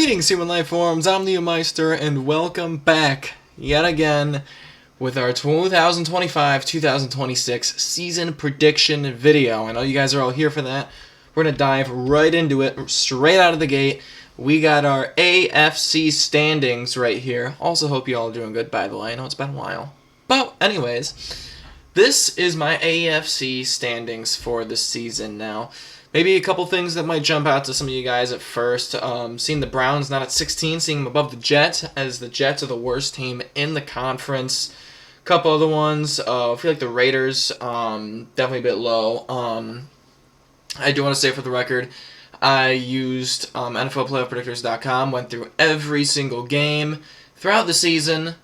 Greetings, human life forms. I'm Leo Meister, and welcome back yet again with our 2025-2026 season prediction video. I know you guys are all here for that. We're going to dive right into it, straight out of the gate. We got our AFC standings right here. Also hope you all are doing good, by the way. I know it's been a while. But anyways, this is my AFC standings for this season now. Maybe a couple things that might jump out to some of you guys at first. Seeing the Browns not at 16, seeing them above the Jets, as the Jets are the worst team in the conference. A couple other ones. I feel like the Raiders, definitely a bit low. I do want to say for the record, I used NFLPlayoffPredictors.com, went through every single game throughout the season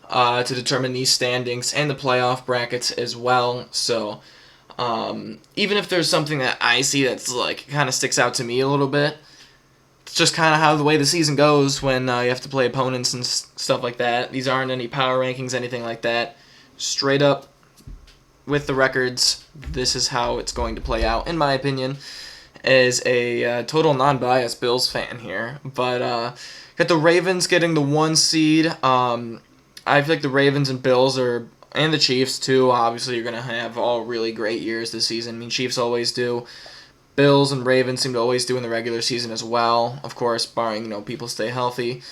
to determine these standings and the playoff brackets as well. So even if there's something that I see that's like kind of sticks out to me a little bit, it's just kind of how the way the season goes when you have to play opponents and stuff like that. These aren't any power rankings, anything like that. Straight up with the records, this is how it's going to play out, in my opinion, as a total non-biased Bills fan here. But got the Ravens getting the 1 seed. I feel like the Ravens and Bills are, and the Chiefs too, obviously you're going to have all really great years this season. I mean, Chiefs always do. Bills and Ravens seem to always do in the regular season as well. Of course, barring, people stay healthy.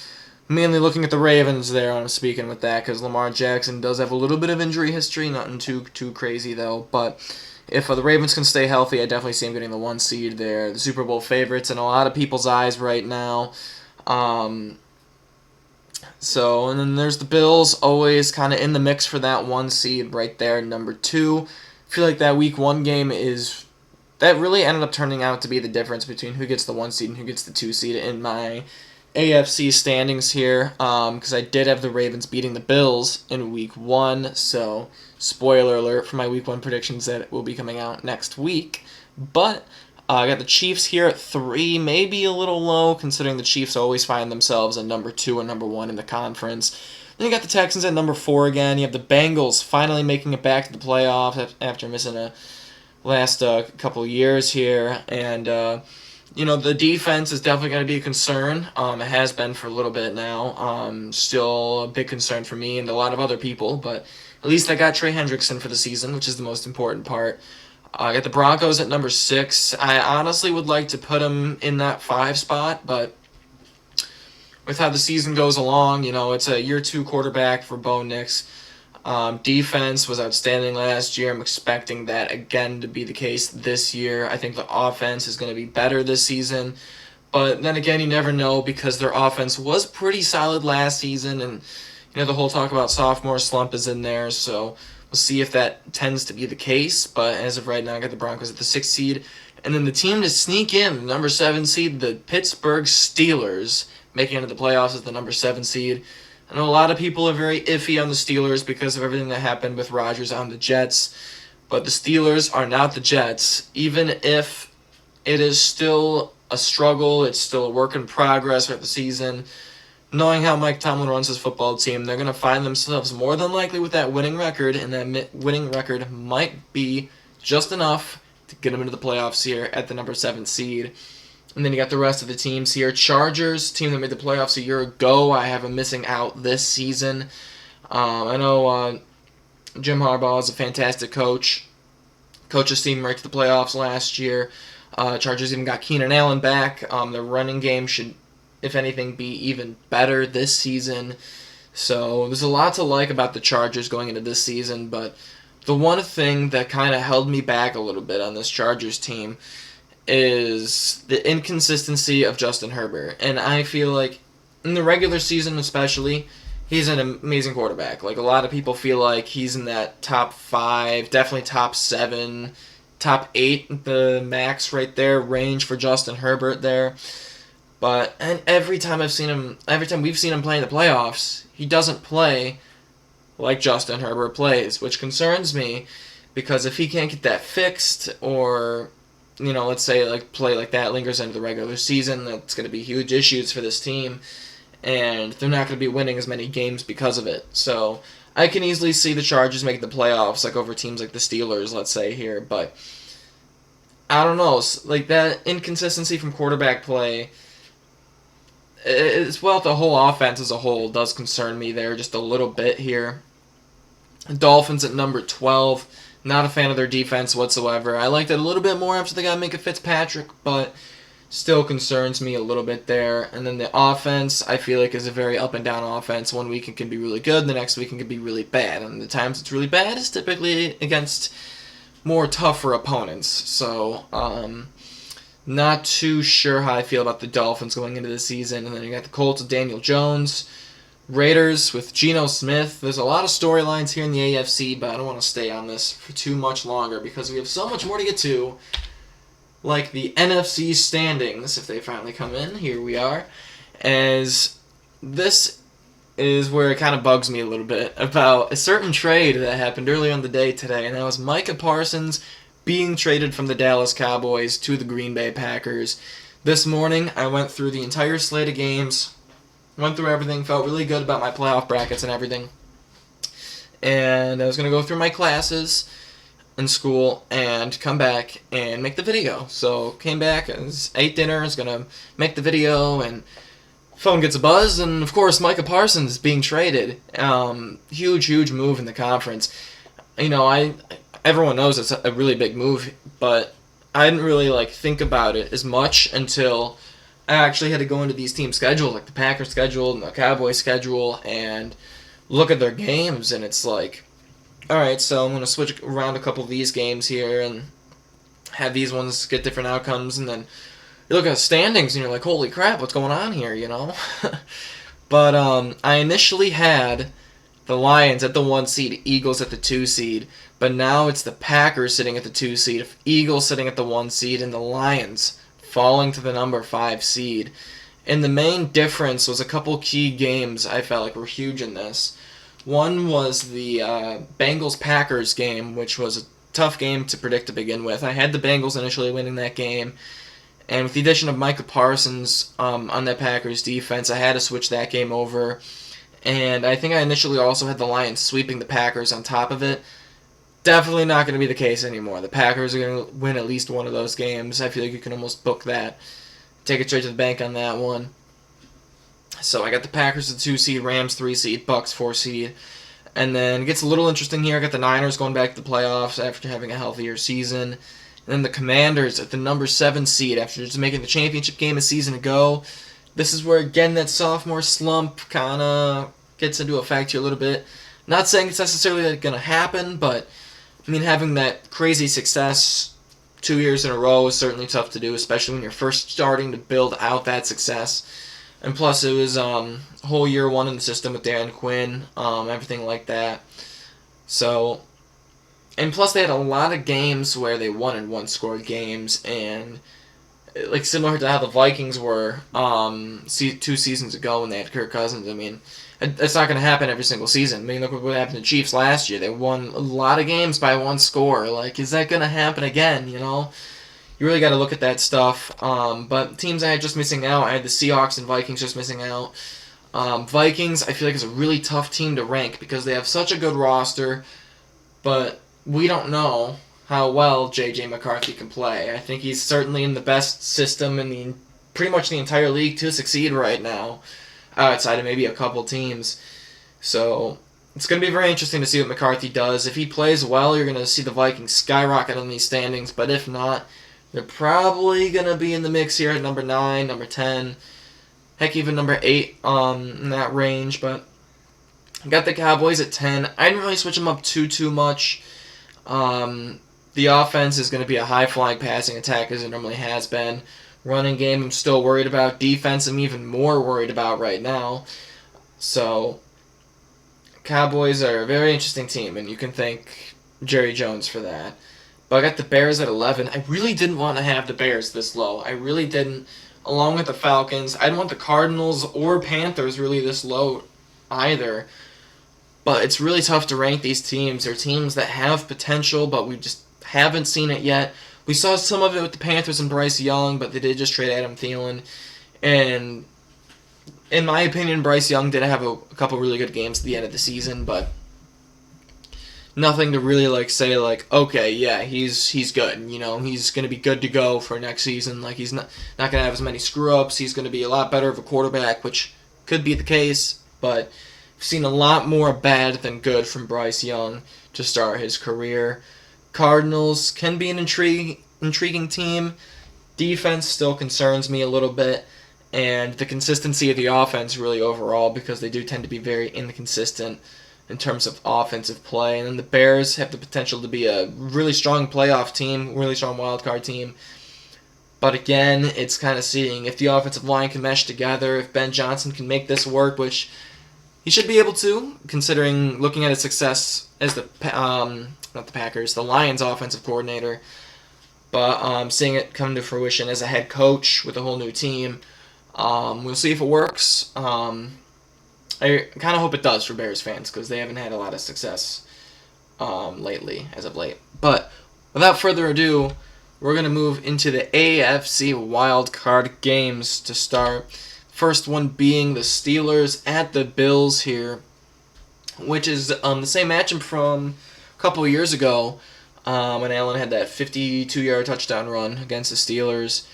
Mainly looking at the Ravens there, I'm speaking with that, because Lamar Jackson does have a little bit of injury history. Nothing too crazy, though. But if the Ravens can stay healthy, I definitely see him getting the 1 seed there. The Super Bowl favorites in a lot of people's eyes right now. And then there's the Bills, always kind of in the mix for that 1 seed right there, number 2. I feel like that Week 1 game that really ended up turning out to be the difference between who gets the 1 seed and who gets the 2 seed in my AFC standings here, because I did have the Ravens beating the Bills in Week 1, so spoiler alert for my Week 1 predictions that will be coming out next week. But I got the Chiefs here at 3, maybe a little low, considering the Chiefs always find themselves at number 2 and number 1 in the conference. Then you got the Texans at number 4 again. You have the Bengals finally making it back to the playoffs after missing a last couple years here. And, the defense is definitely going to be a concern. It has been for a little bit now. Still a big concern for me and a lot of other people, but at least I got Trey Hendrickson for the season, which is the most important part. I got the Broncos at number 6. I honestly would like to put them in that 5 spot, but with how the season goes along, it's a year 2 quarterback for Bo Nix. Defense was outstanding last year. I'm expecting that again to be the case this year. I think the offense is going to be better this season, but then again, you never know because their offense was pretty solid last season, and the whole talk about sophomore slump is in there, so we'll see if that tends to be the case, but as of right now, I got the Broncos at the 6th seed. And then the team to sneak in, the number 7 seed, the Pittsburgh Steelers, making it into the playoffs as the number 7 seed. I know a lot of people are very iffy on the Steelers because of everything that happened with Rodgers on the Jets, but the Steelers are not the Jets. Even if it is still a struggle, it's still a work in progress for the season, knowing how Mike Tomlin runs his football team, they're going to find themselves more than likely with that winning record, and that winning record might be just enough to get them into the playoffs here at the number 7 seed. And then you got the rest of the teams here. Chargers, team that made the playoffs a year ago. I have them missing out this season. I know Jim Harbaugh is a fantastic coach. Coached his team right to the playoffs last year. Chargers even got Keenan Allen back. Their running game should, if anything, be even better this season. So there's a lot to like about the Chargers going into this season, but the one thing that kind of held me back a little bit on this Chargers team is the inconsistency of Justin Herbert. And I feel like in the regular season especially, he's an amazing quarterback. Like, a lot of people feel like he's in that top 5, definitely top 7, top 8, the max right there, range for Justin Herbert there. And every time we've seen him play in the playoffs, he doesn't play like Justin Herbert plays, which concerns me, because if he can't get that fixed, or let's say play like that lingers into the regular season, that's going to be huge issues for this team, and they're not going to be winning as many games because of it. So I can easily see the Chargers making the playoffs, over teams like the Steelers, let's say here, but I don't know, that inconsistency from quarterback play as well, the whole offense as a whole does concern me there just a little bit here. Dolphins at number 12. Not a fan of their defense whatsoever. I liked it a little bit more after they got Minka Fitzpatrick, but still concerns me a little bit there. And then the offense, I feel like, is a very up and down offense. One week it can be really good, the next week it can be really bad. And the times it's really bad is typically against more tougher opponents. So, not too sure how I feel about the Dolphins going into the season. And then you got the Colts with Daniel Jones. Raiders with Geno Smith. There's a lot of storylines here in the AFC, but I don't want to stay on this for too much longer because we have so much more to get to. Like the NFC standings, if they finally come in, here we are. As this is where it kind of bugs me a little bit about a certain trade that happened earlier in the day today, and that was Micah Parsons being traded from the Dallas Cowboys to the Green Bay Packers. This morning, I went through the entire slate of games. Went through everything, felt really good about my playoff brackets and everything. And I was going to go through my classes in school and come back and make the video. So came back, ate dinner, was going to make the video, and phone gets a buzz, and of course Micah Parsons is being traded. Huge move in the conference. You know, everyone knows it's a really big move, but I didn't really think about it as much until I actually had to go into these team schedules, like the Packers schedule and the Cowboys schedule, and look at their games, and it's like, alright, so I'm going to switch around a couple of these games here and have these ones get different outcomes, and then you look at the standings and you're like, holy crap, what's going on here, you know? But I initially had the Lions at the 1 seed, Eagles at the 2 seed, but now it's the Packers sitting at the 2 seed, Eagles sitting at the 1 seed, and the Lions falling to the number 5 seed. And the main difference was a couple key games I felt like were huge in this. One was the Bengals-Packers game, which was a tough game to predict to begin with. I had the Bengals initially winning that game, and with the addition of Micah Parsons on that Packers defense, I had to switch that game over. And I think I initially also had the Lions sweeping the Packers on top of it. Definitely not going to be the case anymore. The Packers are going to win at least one of those games. I feel like you can almost book that. Take it straight to the bank on that one. So I got the Packers at 2 seed, Rams 3 seed, Bucks 4 seed. And then it gets a little interesting here. I got the Niners going back to the playoffs after having a healthier season. And then the Commanders at the number 7 seed after just making the championship game a season ago. This is where, again, that sophomore slump kind of gets into effect here a little bit. Not saying it's necessarily going to happen, but I mean, having that crazy success 2 years in a row is certainly tough to do, especially when you're first starting to build out that success. And plus, it was whole year one in the system with Dan Quinn, everything like that. So, and plus they had a lot of games where they won in one-score games, and like similar to how the Vikings were 2 seasons ago when they had Kirk Cousins. I mean, it's not going to happen every single season. I mean, look what happened to the Chiefs last year. They won a lot of games by one score. Like, is that going to happen again, you know? You really got to look at that stuff. But teams I had just missing out, I had the Seahawks and Vikings just missing out. Vikings, I feel like, is a really tough team to rank because they have such a good roster, but we don't know how well J.J. McCarthy can play. I think he's certainly in the best system in pretty much the entire league to succeed right now, outside of maybe a couple teams. So it's going to be very interesting to see what McCarthy does. If he plays well, you're going to see the Vikings skyrocket in these standings, but if not, they're probably going to be in the mix here at number 9, number 10, heck, even number 8 in that range. But I got the Cowboys at 10. I didn't really switch them up too much. The offense is going to be a high-flying passing attack as it normally has been. Running game, I'm still worried about. Defense, I'm even more worried about right now. So, Cowboys are a very interesting team, and you can thank Jerry Jones for that. But I got the Bears at 11. I really didn't want to have the Bears this low. I really didn't. Along with the Falcons, I didn't want the Cardinals or Panthers really this low either. But it's really tough to rank these teams. They're teams that have potential, but we just haven't seen it yet. We saw some of it with the Panthers and Bryce Young, but they did just trade Adam Thielen. And in my opinion, Bryce Young did have a couple really good games at the end of the season, but nothing to really like say like, okay, yeah, he's good. You know, he's going to be good to go for next season. Like he's not going to have as many screw ups. He's going to be a lot better of a quarterback, which could be the case. But I've seen a lot more bad than good from Bryce Young to start his career. Cardinals can be an intriguing team. Defense still concerns me a little bit, and the consistency of the offense really overall, because they do tend to be very inconsistent in terms of offensive play. And then the Bears have the potential to be a really strong playoff team, really strong wild card team. But again, it's kind of seeing if the offensive line can mesh together, if Ben Johnson can make this work, which he should be able to, considering looking at his success as the Lions offensive coordinator, but seeing it come to fruition as a head coach with a whole new team. We'll see if it works. I kind of hope it does for Bears fans, because they haven't had a lot of success lately, as of late. But without further ado, we're going to move into the AFC wildcard games to start. First one being the Steelers at the Bills here, which is the same matchup from a couple of years ago when Allen had that 52-yard touchdown run against the Steelers.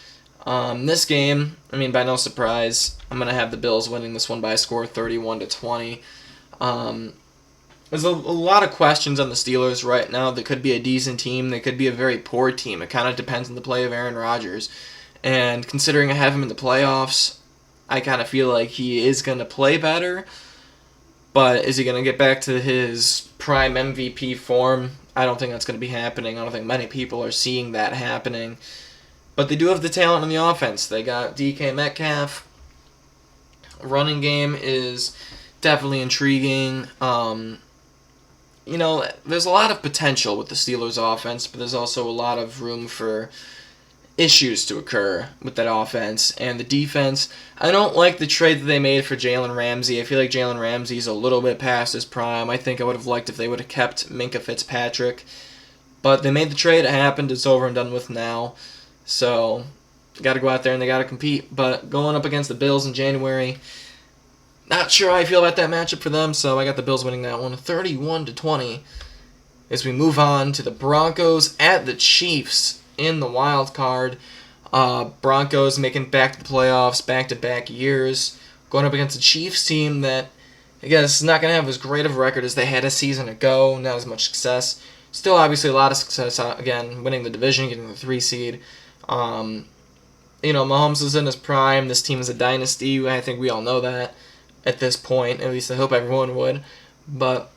This game, I mean, by no surprise, I'm going to have the Bills winning this one by a score of 31-20. There's a lot of questions on the Steelers right now. They could be a decent team. They could be a very poor team. It kind of depends on the play of Aaron Rodgers. And considering I have him in the playoffs, I kind of feel like he is going to play better. But is he going to get back to his prime MVP form? I don't think that's going to be happening. I don't think many people are seeing that happening. But they do have the talent on the offense. They got DK Metcalf. Running game is definitely intriguing. There's a lot of potential with the Steelers' offense, but there's also a lot of room for issues to occur with that offense. And the defense, I don't like the trade that they made for Jalen Ramsey. I feel like Jalen Ramsey's a little bit past his prime. I think I would have liked if they would have kept Minkah Fitzpatrick. But they made the trade. It happened. It's over and done with now. So, got to go out there and they got to compete. But going up against the Bills in January, not sure how I feel about that matchup for them. So I got the Bills winning that one 31-20. As we move on to the Broncos at the Chiefs in the wild card. Broncos making back to the playoffs, back-to-back years. Going up against a Chiefs team that, I guess, is not going to have as great of a record as they had a season ago. Not as much success. Still, obviously, a lot of success. Again, winning the division, getting the 3 seed. Mahomes is in his prime. This team is a dynasty. I think we all know that at this point. At least I hope everyone would. But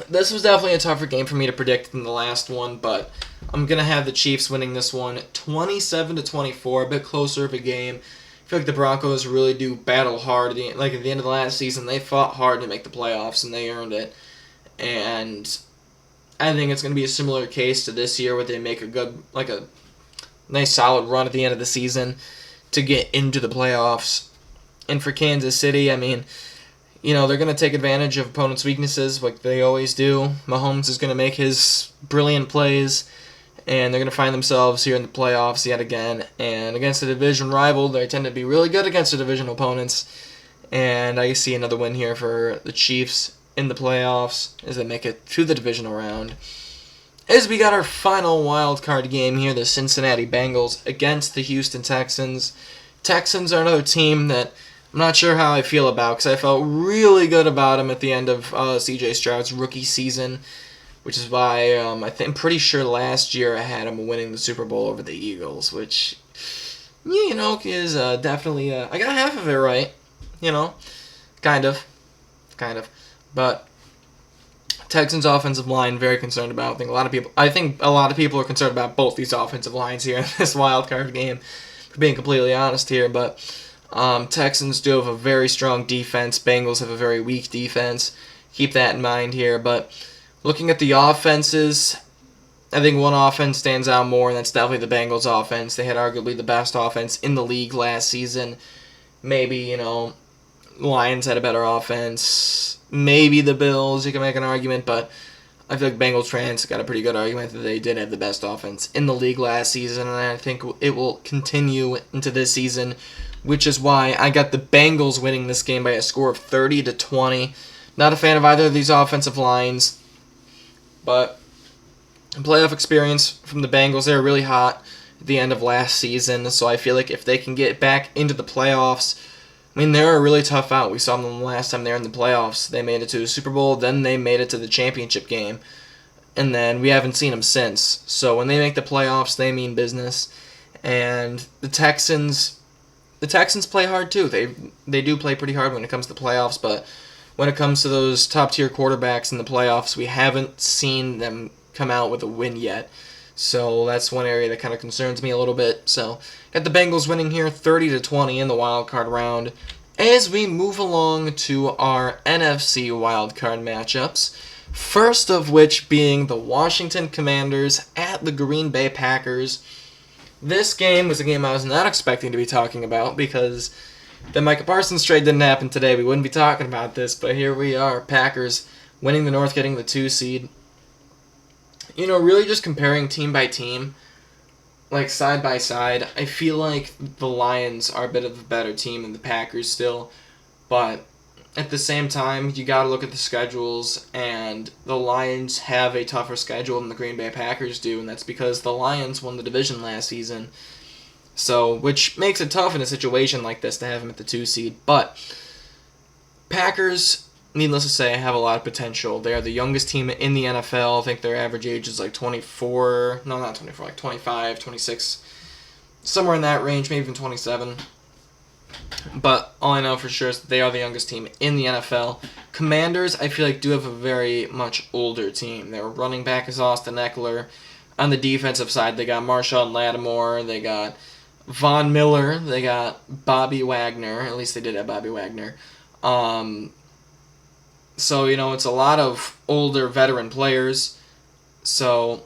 this was definitely a tougher game for me to predict than the last one. But I'm going to have the Chiefs winning this one 27-24. A bit closer of a game. I feel like the Broncos really do battle hard. At the end of the last season, they fought hard to make the playoffs, and they earned it. And I think it's going to be a similar case to this year, where they make a nice solid run at the end of the season to get into the playoffs. And for Kansas City, I mean, they're going to take advantage of opponents' weaknesses like they always do. Mahomes is going to make his brilliant plays, and they're going to find themselves here in the playoffs yet again. And against a division rival, they tend to be really good against the division opponents. And I see another win here for the Chiefs in the playoffs as they make it to the divisional round. As we got our final wild card game here, the Cincinnati Bengals against the Houston Texans. Texans are another team that I'm not sure how I feel about, because I felt really good about them at the end of C.J. Stroud's rookie season, which is why I'm pretty sure last year I had him winning the Super Bowl over the Eagles, which, is definitely, I got half of it right, kind of. But Texans offensive line, very concerned about. I think a lot of people are concerned about both these offensive lines here in this wild card game, for being completely honest here. But Texans do have a very strong defense. Bengals have a very weak defense. Keep that in mind here. But looking at the offenses, I think one offense stands out more, and that's definitely the Bengals offense. They had arguably the best offense in the league last season. Maybe, Lions had a better offense. Maybe the Bills, you can make an argument, but I feel like Bengals fans got a pretty good argument that they did have the best offense in the league last season, and I think it will continue into this season, which is why I got the Bengals winning this game by a score of 30-20. Not a fan of either of these offensive lines. But playoff experience from the Bengals, they were really hot at the end of last season, so I feel like if they can get back into the playoffs, I mean, they're a really tough out. We saw them the last time they were in the playoffs. They made it to the Super Bowl, then they made it to the championship game, and then we haven't seen them since. So when they make the playoffs, they mean business. And the Texans play hard too. They do play pretty hard when it comes to the playoffs, but when it comes to those top-tier quarterbacks in the playoffs, we haven't seen them come out with a win yet. So that's one area that kind of concerns me a little bit. So got the Bengals winning here 30-20 in the wild card round. As we move along to our NFC wild card matchups, first of which being the Washington Commanders at the Green Bay Packers. This game was a game I was not expecting to be talking about because the Micah Parsons trade didn't happen today. We wouldn't be talking about this, but here we are. Packers winning the North, getting the 2 seed. Really just comparing team by team, like side by side, I feel like the Lions are a bit of a better team than the Packers still, but at the same time, you got to look at the schedules, and the Lions have a tougher schedule than the Green Bay Packers do, and that's because the Lions won the division last season. So, which makes it tough in a situation like this to have them at the 2 seed. But Packers, needless to say, have a lot of potential. They are the youngest team in the NFL. I think their average age is like 24. No, not 24, like 25, 26. Somewhere in that range, maybe even 27. But all I know for sure is that they are the youngest team in the NFL. Commanders, I feel like, do have a very much older team. Their running back is Austin Eckler. On the defensive side, they got Marshawn Lattimore. They got Von Miller. They got Bobby Wagner. At least they did have Bobby Wagner. So, it's a lot of older veteran players. So,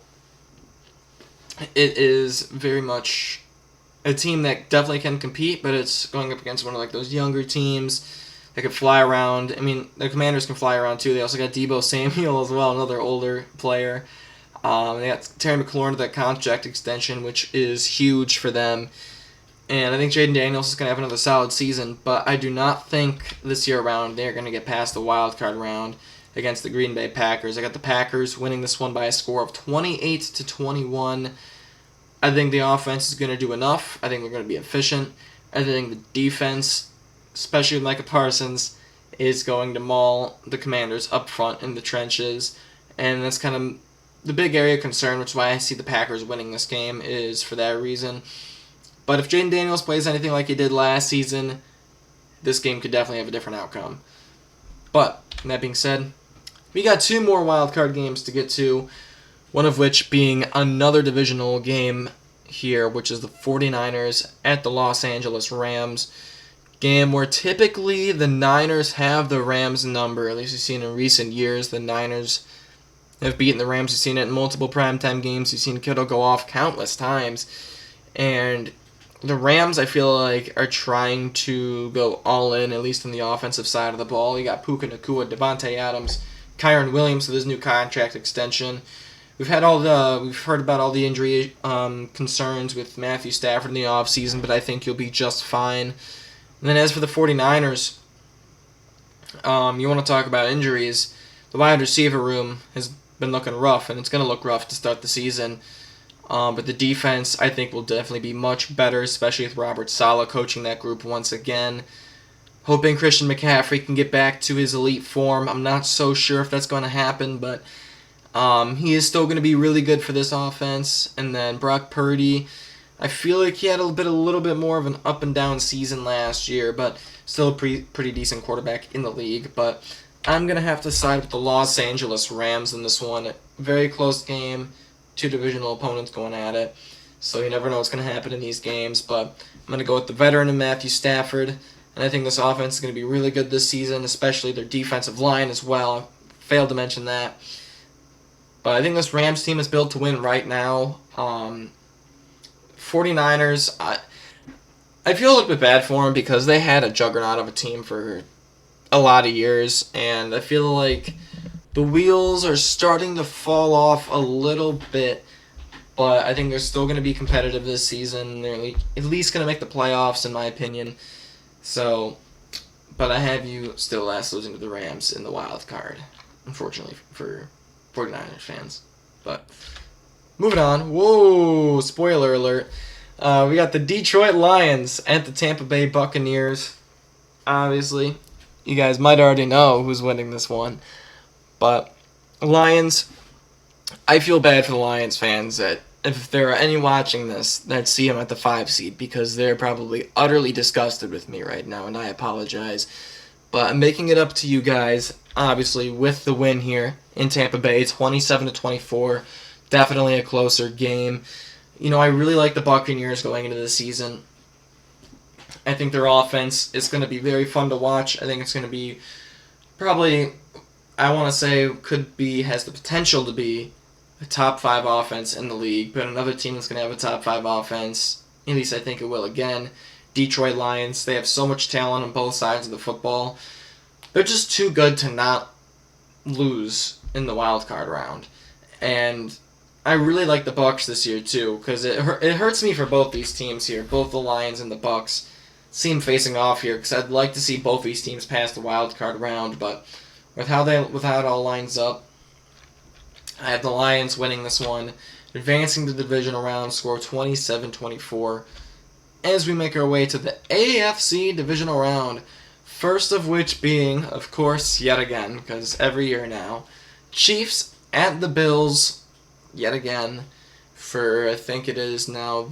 it is very much a team that definitely can compete, but it's going up against one of like those younger teams that could fly around. I mean, the Commanders can fly around too. They also got Deebo Samuel as well, another older player. They got Terry McLaurin to that contract extension, which is huge for them. And I think Jaden Daniels is going to have another solid season, but I do not think this year around they're going to get past the wild card round against the Green Bay Packers. I got the Packers winning this one by a score of 28-21. I think the offense is going to do enough. I think they're going to be efficient. I think the defense, especially with Micah Parsons, is going to maul the Commanders up front in the trenches. And that's kind of the big area of concern, which is why I see the Packers winning this game, is for that reason. But if Jaden Daniels plays anything like he did last season, this game could definitely have a different outcome. But, that being said, we got 2 more wildcard games to get to, one of which being another divisional game here, which is the 49ers at the Los Angeles Rams. Game where typically the Niners have the Rams number. At least you've seen in recent years, the Niners have beaten the Rams. You've seen it in multiple primetime games. You've seen Kittle go off countless times. And the Rams, I feel like, are trying to go all in, at least on the offensive side of the ball. You got Puka Nacua, Devontae Adams, Kyron Williams with his new contract extension. We've heard about all the injury concerns with Matthew Stafford in the offseason, but I think you'll be just fine. And then as for the 49ers, you want to talk about injuries. The wide receiver room has been looking rough, and it's going to look rough to start the season. But the defense, I think, will definitely be much better, especially with Robert Saleh coaching that group once again. Hoping Christian McCaffrey can get back to his elite form. I'm not so sure if that's going to happen, but he is still going to be really good for this offense. And then Brock Purdy, I feel like he had a little bit more of an up and down season last year, but still a pretty decent quarterback in the league. But I'm going to have to side with the Los Angeles Rams in this one. Very close game. 2 divisional opponents going at it. So you never know what's going to happen in these games. But I'm going to go with the veteran in Matthew Stafford. And I think this offense is going to be really good this season, especially their defensive line as well. Failed to mention that. But I think this Rams team is built to win right now. 49ers, I feel a little bit bad for them because they had a juggernaut of a team for a lot of years. And I feel like the wheels are starting to fall off a little bit. But I think they're still going to be competitive this season. They're at least going to make the playoffs, in my opinion. So, but I have you still losing to the Rams in the wild card, unfortunately for 49ers fans. But moving on. Whoa! Spoiler alert. We got the Detroit Lions at the Tampa Bay Buccaneers. Obviously, you guys might already know who's winning this one. But Lions, I feel bad for the Lions fans that if there are any watching this that see them at the 5 seed, because they're probably utterly disgusted with me right now, and I apologize. But I'm making it up to you guys, obviously, with the win here in Tampa Bay, 27-24. Definitely a closer game. I really like the Buccaneers going into the season. I think their offense is going to be very fun to watch. I think it's going to be probably, I want to say, has the potential to be a top 5 offense in the league, but another team that's going to have a top 5 offense, at least I think it will again, Detroit Lions. They have so much talent on both sides of the football. They're just too good to not lose in the wild card round. And I really like the Bucs this year too, because it hurts me for both these teams here, both the Lions and the Bucs. See them facing off here, because I'd like to see both these teams pass the wild card round, but with how it all lines up, I have the Lions winning this one, advancing to the divisional round, score 27-24, as we make our way to the AFC divisional round. First of which being, of course, yet again, because every year now, Chiefs at the Bills, yet again, for I think it is now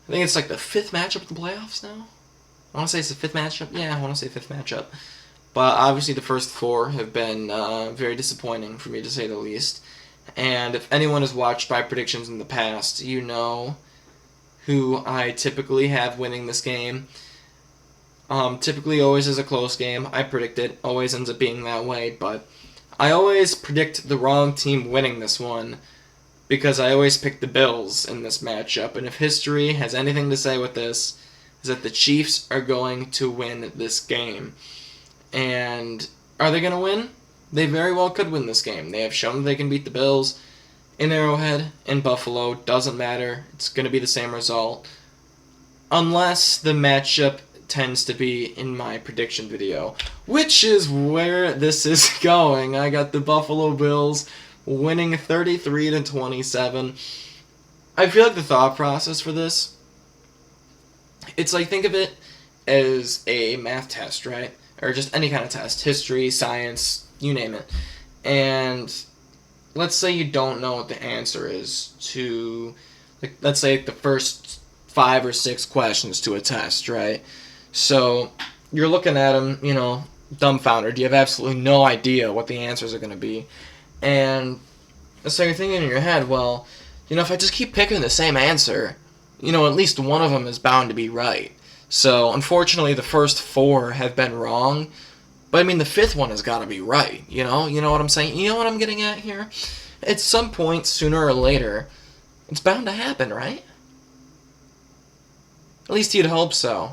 I think it's like the 5th matchup of the playoffs now. I want to say it's the 5th matchup. Yeah, I want to say 5th matchup. But obviously the first 4 have been very disappointing, for me to say the least. And if anyone has watched my predictions in the past, you know who I typically have winning this game. Typically always is a close game. I predict it. Always ends up being that way. But I always predict the wrong team winning this one, because I always pick the Bills in this matchup. And if history has anything to say with this, is that the Chiefs are going to win this game. And are they going to win? They very well could win this game. They have shown that they can beat the Bills in Arrowhead, in Buffalo. Doesn't matter. It's going to be the same result. Unless the matchup tends to be in my prediction video, which is where this is going. I got the Buffalo Bills winning 33-27. I feel like the thought process for this, it's like, think of it as a math test, right? Or just any kind of test. History, science, you name it. And let's say you don't know what the answer is to, let's say the first 5 or 6 questions to a test, right? So you're looking at them, dumbfounded. You have absolutely no idea what the answers are going to be. And so you're thinking in your head, well, if I just keep picking the same answer, at least one of them is bound to be right. So, unfortunately, the first 4 have been wrong, but the 5th one has got to be right, You know what I'm saying? You know what I'm getting at here? At some point, sooner or later, it's bound to happen, right? At least you'd hope so.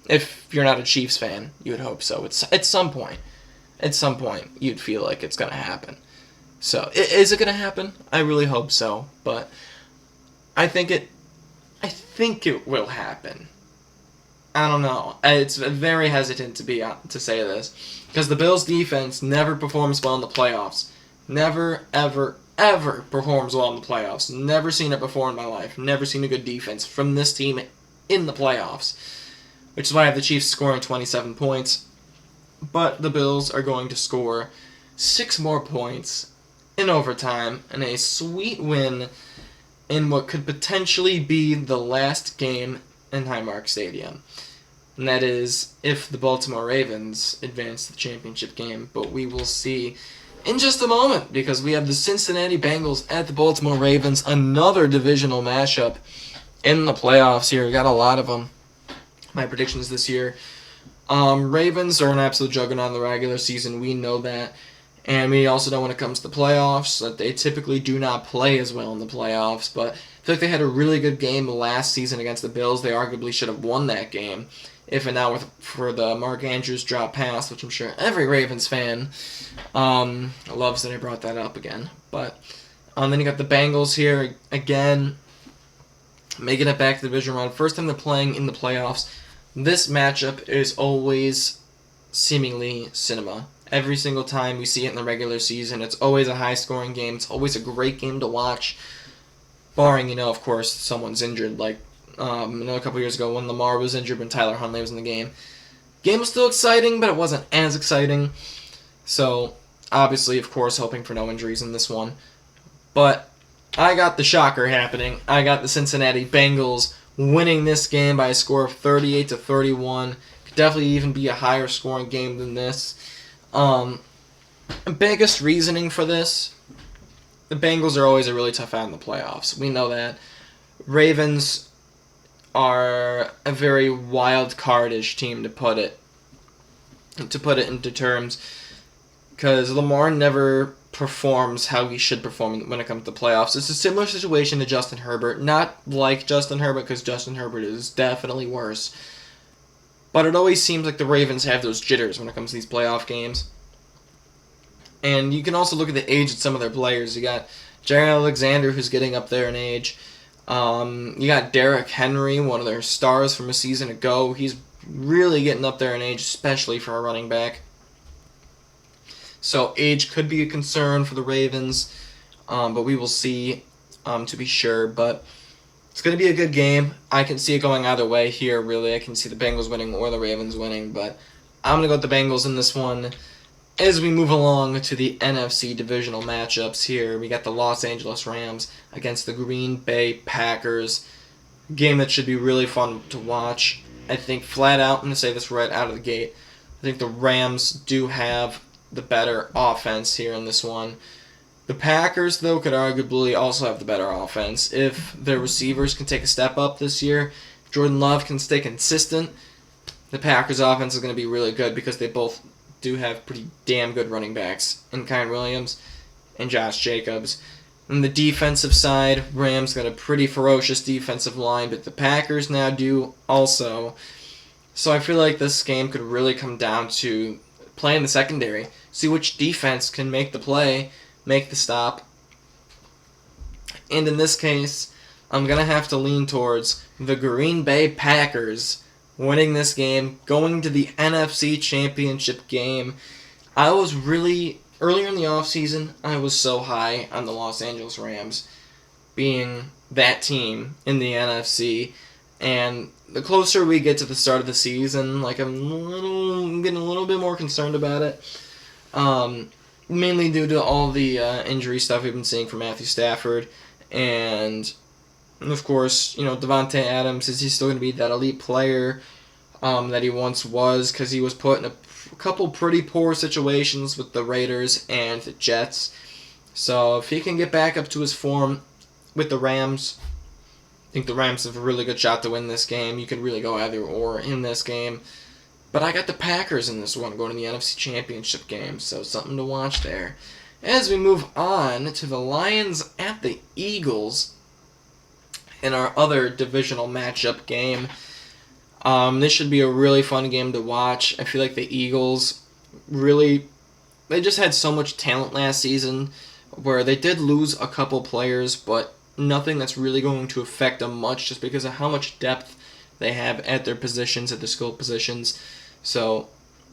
If you're not a Chiefs fan, you would hope so. At some point, you'd feel like it's going to happen. So, is it going to happen? I really hope so, but I think it will happen. I don't know. It's very hesitant to say this, because the Bills' defense never performs well in the playoffs. Never, ever, ever performs well in the playoffs. Never seen it before in my life. Never seen a good defense from this team in the playoffs, which is why I have the Chiefs scoring 27 points. But the Bills are going to score 6 more points in overtime and a sweet win in what could potentially be the last game in Highmark Stadium. And that is if the Baltimore Ravens advance to the championship game. But we will see in just a moment, because we have the Cincinnati Bengals at the Baltimore Ravens, another divisional matchup in the playoffs here. We got a lot of them. My predictions this year. Ravens are an absolute juggernaut in the regular season. We know that. And we also know when it comes to the playoffs that they typically do not play as well in the playoffs. But I feel like they had a really good game last season against the Bills. They arguably should have won that game, if and not for the Mark Andrews drop pass, which I'm sure every Ravens fan loves that I brought that up again. But then you got the Bengals here again, making it back to the division round. First time they're playing in the playoffs. This matchup is always seemingly cinema. every single time we see it in the regular season. It's always a high-scoring game. It's always a great game to watch, barring, of course, someone's injured. Like, a couple years ago when Lamar was injured, when Tyler Huntley was in the game. Game was still exciting, but it wasn't as exciting. So, obviously, of course, hoping for no injuries in this one. But I got the shocker happening. I got the Cincinnati Bengals winning this game by a score of 38-31. Could definitely even be a higher scoring game than this. Biggest reasoning for this, the Bengals are always a really tough out in the playoffs. We know that. Ravens are a very wild card-ish team, to put it into terms, because Lamar never performs how he should perform when it comes to playoffs. It's a similar situation to Justin Herbert. Not like Justin Herbert, because Justin Herbert is definitely worse. But it always seems like the Ravens have those jitters when it comes to these playoff games. And you can also look at the age of some of their players. You got Jair Alexander, who's getting up there in age. You got Derrick Henry, one of their stars from a season ago. He's really getting up there in age, especially for a running back. So age could be a concern for the Ravens, but we will see to be sure. But it's going to be a good game. I can see it going either way here, really. I can see the Bengals winning or the Ravens winning, but I'm going to go with the Bengals in this one. As we move along to the NFC divisional matchups here, we got the Los Angeles Rams against the Green Bay Packers. Game that should be really fun to watch. I think flat out, I'm going to say this right out of the gate, I think the Rams do have the better offense here in this one. The Packers, though, could arguably also have the better offense. If their receivers can take a step up this year, if Jordan Love can stay consistent, the Packers' offense is going to be really good because they both do have pretty damn good running backs in Kyren Williams and Josh Jacobs. On the defensive side, Rams got a pretty ferocious defensive line, but the Packers now do also. So I feel like this game could really come down to playing the secondary. See which defense can make the play, make the stop. And in this case, I'm going to have to lean towards the Green Bay Packers winning this game, going to the NFC Championship game. I was really, earlier in the offseason, I was so high on the Los Angeles Rams being that team in the NFC. And the closer we get to the start of the season, like I'm getting a little bit more concerned about it. Mainly due to all the injury stuff we've been seeing from Matthew Stafford. And of course, Devontae Adams, is he still going to be that elite player that he once was? Because he was put in a couple pretty poor situations with the Raiders and the Jets. So if he can get back up to his form with the Rams, I think the Rams have a really good shot to win this game. You can really go either or in this game. But I got the Packers in this one going to the NFC Championship game, so something to watch there. As we move on to the Lions at the Eagles in our other divisional matchup game. This should be a really fun game to watch. I feel like the Eagles they just had so much talent last season where they did lose a couple players, but nothing that's really going to affect them much just because of how much depth they have at their positions, at their skill positions. So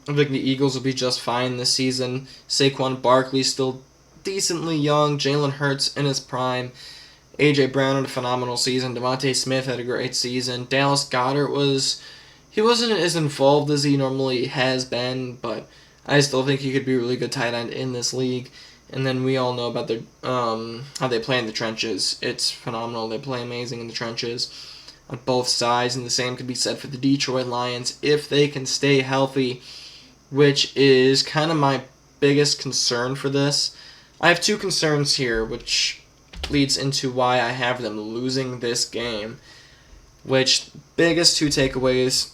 I think the Eagles will be just fine this season. Saquon Barkley's still decently young. Jalen Hurts in his prime. A.J. Brown had a phenomenal season. Devontae Smith had a great season. Dallas Goedert wasn't as involved as he normally has been, but I still think he could be a really good tight end in this league. And then we all know about their how they play in the trenches. It's phenomenal. They play amazing in the trenches on both sides, and the same could be said for the Detroit Lions if they can stay healthy, which is kind of my biggest concern for this. I have two concerns here, which leads into why I have them losing this game, which biggest two takeaways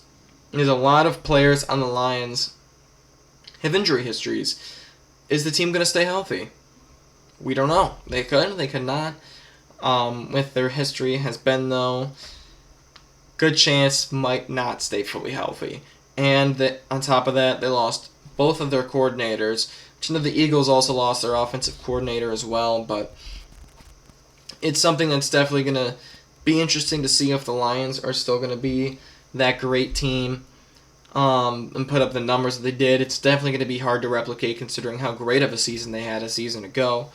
is a lot of players on the Lions have injury histories. Is the team going to stay healthy? We don't know. They could not. With their history has been, though, good chance might not stay fully healthy. And on top of that, they lost both of their coordinators. The Eagles also lost their offensive coordinator as well, but it's something that's definitely going to be interesting to see if the Lions are still going to be that great team. and put up the numbers that they did. It's definitely going to be hard to replicate considering how great of a season they had a season ago.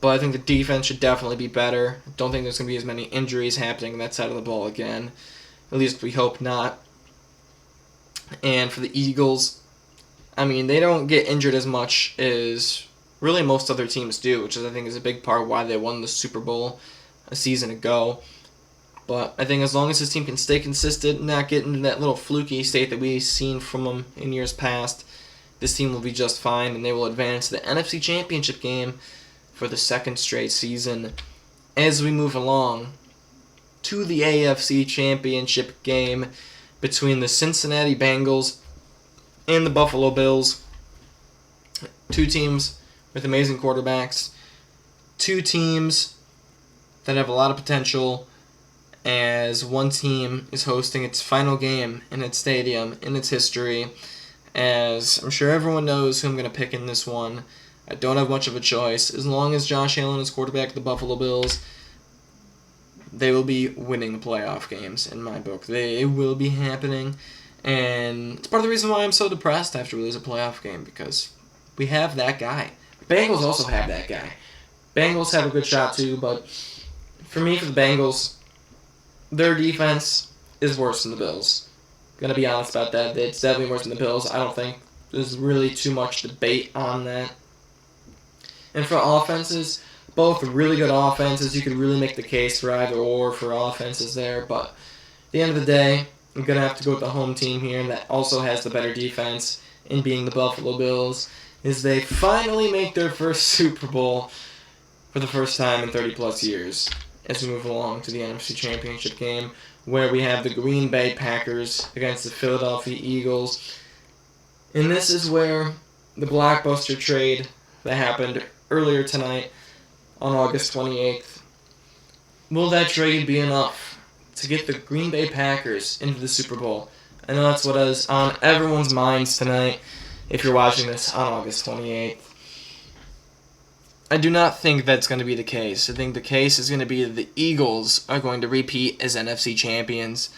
But I think the defense should definitely be better. I don't think there's going to be as many injuries happening on that side of the ball again. At least we hope not. And for the Eagles, I mean, they don't get injured as much as really most other teams do, which I think is a big part of why they won the Super Bowl a season ago. But I think as long as this team can stay consistent and not get into that little fluky state that we've seen from them in years past, this team will be just fine, and they will advance to the NFC Championship game for the second straight season. As we move along to the AFC Championship game between the Cincinnati Bengals and the Buffalo Bills. Two teams with amazing quarterbacks. Two teams that have a lot of potential, as one team is hosting its final game in its stadium in its history. As I'm sure everyone knows who I'm going to pick in this one. I don't have much of a choice. As long as Josh Allen is quarterback of the Buffalo Bills, they will be winning the playoff games in my book. They will be happening. And it's part of the reason why I'm so depressed after we lose a playoff game, because we have that guy. Bengals also have that guy. Bengals have a good shot too, but for me, for the Bengals, their defense is worse than the Bills. Gonna be honest about that. It's definitely worse than the Bills. I don't think there's really too much debate on that. And for offenses, both really good offenses. You could really make the case for either or for offenses there, but at the end of the day, I'm going to have to go with the home team here that also has the better defense in being the Buffalo Bills, is they finally make their first Super Bowl for the first time in 30-plus years as we move along to the NFC Championship game, where we have the Green Bay Packers against the Philadelphia Eagles. And this is where the blockbuster trade that happened earlier tonight on August 28th. Will that trade be enough to get the Green Bay Packers into the Super Bowl? I know that's what is on everyone's minds tonight if you're watching this on August 28th. I do not think that's going to be the case. I think the case is going to be that the Eagles are going to repeat as NFC champions.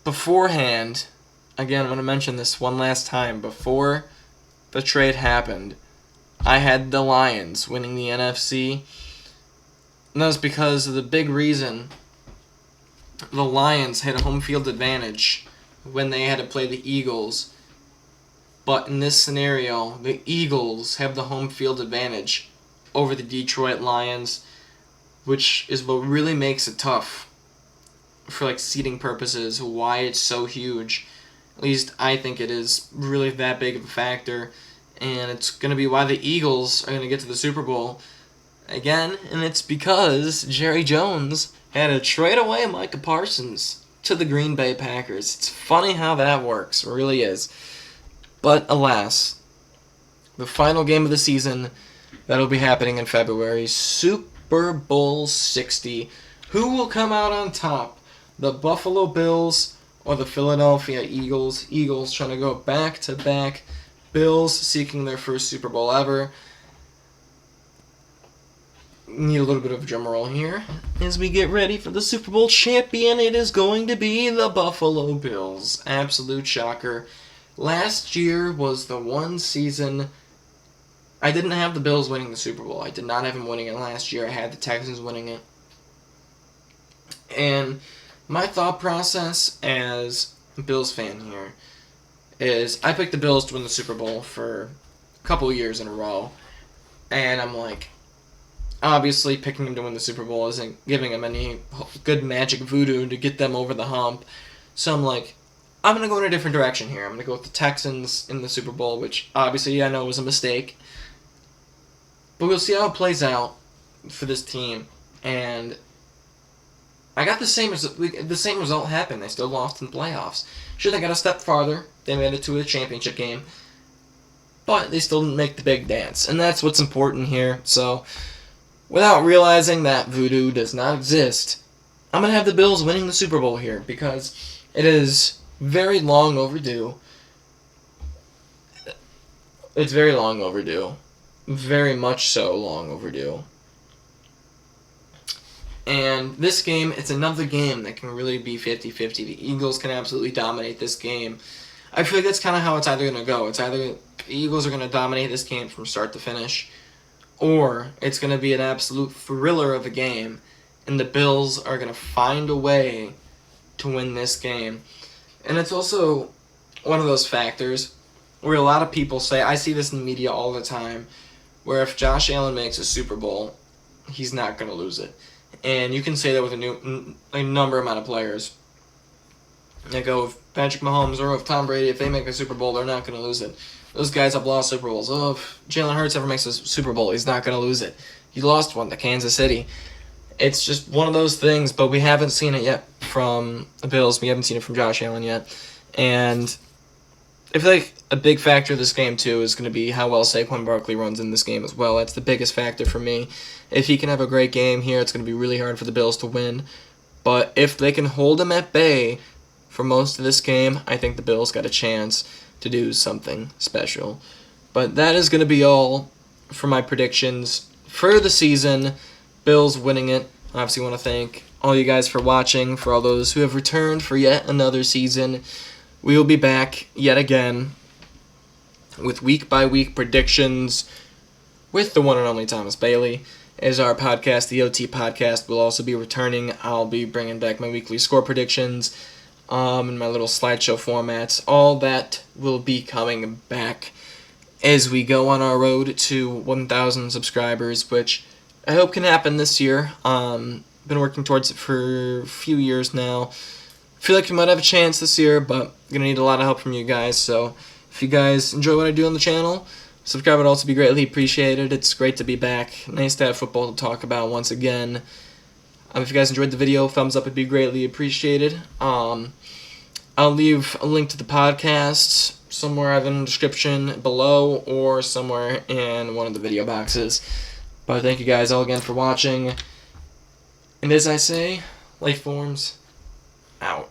Beforehand, again, I want to mention this one last time, before the trade happened, I had the Lions winning the NFC. And that was because of the big reason the Lions had a home field advantage when they had to play the Eagles. But in this scenario, the Eagles have the home field advantage over the Detroit Lions, which is what really makes it tough for seeding purposes, why it's so huge. At least I think it is really that big of a factor. And it's going to be why the Eagles are going to get to the Super Bowl again. And it's because Jerry Jones had to trade away Micah Parsons to the Green Bay Packers. It's funny how that works. It really is. But alas, the final game of the season that'll be happening in February, Super Bowl 60. Who will come out on top? The Buffalo Bills or the Philadelphia Eagles? Eagles trying to go back-to-back. Bills seeking their first Super Bowl ever. Need a little bit of a drum roll here as we get ready for the Super Bowl champion. It is going to be the Buffalo Bills. Absolute shocker. Last year was the one season I didn't have the Bills winning the Super Bowl. I did not have them winning it last year. I had the Texans winning it. And my thought process as a Bills fan here is I picked the Bills to win the Super Bowl for a couple years in a row. And I'm like, obviously picking them to win the Super Bowl isn't giving them any good magic voodoo to get them over the hump. So I'm like, I'm going to go in a different direction here. I'm going to go with the Texans in the Super Bowl, which obviously I know was a mistake. But we'll see how it plays out for this team. And I got the same result happen. They still lost in the playoffs. Sure, they got a step farther. They made it to a championship game. But they still didn't make the big dance. And that's what's important here. So, without realizing that voodoo does not exist, I'm going to have the Bills winning the Super Bowl here because it is very long overdue. It's very long overdue. Very much so long overdue. And this game, it's another game that can really be 50-50. The Eagles can absolutely dominate this game. I feel like that's kind of how it's either going to go. It's either the Eagles are going to dominate this game from start to finish, or it's going to be an absolute thriller of a game, and the Bills are going to find a way to win this game. And it's also one of those factors where a lot of people say, I see this in the media all the time, where if Josh Allen makes a Super Bowl, he's not going to lose it. And you can say that with a number amount of players. They go, if Patrick Mahomes or if Tom Brady, if they make a Super Bowl, they're not going to lose it. Those guys have lost Super Bowls. Oh, if Jalen Hurts ever makes a Super Bowl, he's not going to lose it. He lost one to Kansas City. It's just one of those things, but we haven't seen it yet from the Bills. We haven't seen it from Josh Allen yet. And I feel like a big factor of this game, too, is going to be how well Saquon Barkley runs in this game as well. That's the biggest factor for me. If he can have a great game here, it's going to be really hard for the Bills to win. But if they can hold him at bay for most of this game, I think the Bills got a chance to do something special. But that is going to be all for my predictions for the season. Bills winning it. I obviously want to thank all you guys for watching, for all those who have returned for yet another season. We will be back yet again with week-by-week predictions with the one and only Thomas Bailey. As our podcast, the OT Podcast, will also be returning. I'll be bringing back my weekly score predictions and my little slideshow formats. All that will be coming back as we go on our road to 1,000 subscribers, which I hope can happen this year. Been working towards it for a few years now. Feel like we might have a chance this year, but gonna need a lot of help from you guys. So if you guys enjoy what I do on the channel, subscribe would also be greatly appreciated. It's great to be back. Nice to have football to talk about once again. If you guys enjoyed the video, thumbs up would be greatly appreciated. I'll leave a link to the podcast somewhere either in the description below or somewhere in one of the video boxes. But thank you guys all again for watching. And as I say, life forms out.